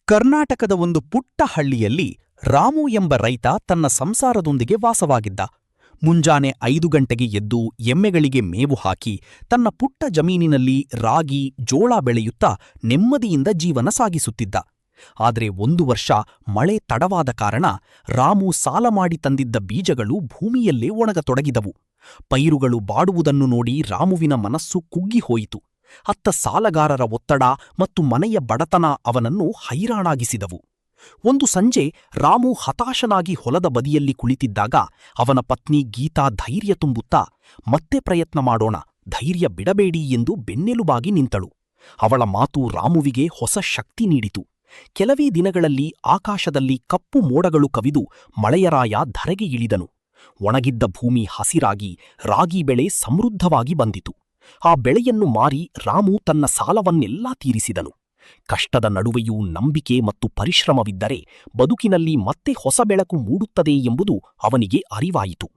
ಕರ್ನಾಟಕದ ಒಂದು ಪುಟ್ಟ ಹಳ್ಳಿಯಲ್ಲಿ ರಾಮು ಎಂಬ ರೈತ ತನ್ನ ಸಂಸಾರದೊಂದಿಗೆ ವಾಸವಾಗಿದ್ದ. ಮುಂಜಾನೆ 5 ಗಂಟೆಗೆ ಎದ್ದು ಎಮ್ಮೆಗಳಿಗೆ ಮೇವು ಹಾಕಿ ತನ್ನ ಪುಟ್ಟ ಜಮೀನಿನಲ್ಲಿ ರಾಗಿ, ಜೋಳ ಬೆಳೆಯುತ್ತಾ ನೆಮ್ಮದಿಯಿಂದ ಜೀವನ ಸಾಗಿಸುತ್ತಿದ್ದ. ಆದರೆ ಒಂದು ವರ್ಷ ಮಳೆ ತಡವಾದ ಕಾರಣ ರಾಮು ಸಾಲ ಮಾಡಿ ತಂದಿದ್ದ ಬೀಜಗಳು ಭೂಮಿಯಲ್ಲೇ ಒಣಗತೊಡಗಿದವು. ಪೈರುಗಳು ಬಾಡುವುದನ್ನು ನೋಡಿ ರಾಮುವಿನ ಮನಸ್ಸು ಕುಗ್ಗಿಹೋಯಿತು. ಅತ್ತ ಸಾಲಗಾರರ ಒತ್ತಡ ಮತ್ತು ಮನೆಯ ಬಡತನ ಅವನನ್ನು ಹೈರಾಣಾಗಿಸಿದವು. ಒಂದು ಸಂಜೆ ರಾಮು ಹತಾಶನಾಗಿ ಹೊಲದ ಬದಿಯಲ್ಲಿ ಕುಳಿತಿದ್ದಾಗ ಅವನ ಪತ್ನಿ ಗೀತಾ ಧೈರ್ಯ ತುಂಬುತ್ತಾ, ಮತ್ತೆ ಪ್ರಯತ್ನ ಮಾಡೋಣ, ಧೈರ್ಯ ಬಿಡಬೇಡಿ ಎಂದು ಬೆನ್ನೆಲುಬಾಗಿ ನಿಂತಳು. ಅವಳ ಮಾತು ರಾಮುವಿಗೆ ಹೊಸ ಶಕ್ತಿ ನೀಡಿತು. ಕೆಲವೇ ದಿನಗಳಲ್ಲಿ ಆಕಾಶದಲ್ಲಿ ಕಪ್ಪು ಮೋಡಗಳು ಕವಿದು ಮಳೆಯರಾಯ ಧರೆಗೆ ಇಳಿದನು. ಒಣಗಿದ್ದ ಭೂಮಿ ಹಸಿರಾಗಿ ರಾಗಿ ಬೆಳೆ ಸಮೃದ್ಧವಾಗಿ ಬಂದಿತು. ಆ ಬೆಳೆಯನ್ನು ಮಾರಿ ರಾಮು ತನ್ನ ಸಾಲವನ್ನೆಲ್ಲಾ ತೀರಿಸಿದನು. ಕಷ್ಟದ ನಡುವೆಯೂ ನಂಬಿಕೆ ಮತ್ತು ಪರಿಶ್ರಮವಿದ್ದರೆ ಬದುಕಿನಲ್ಲಿ ಮತ್ತೆ ಹೊಸ ಬೆಳಕು ಮೂಡುತ್ತದೆ ಎಂಬುದು ಅವನಿಗೆ ಅರಿವಾಯಿತು.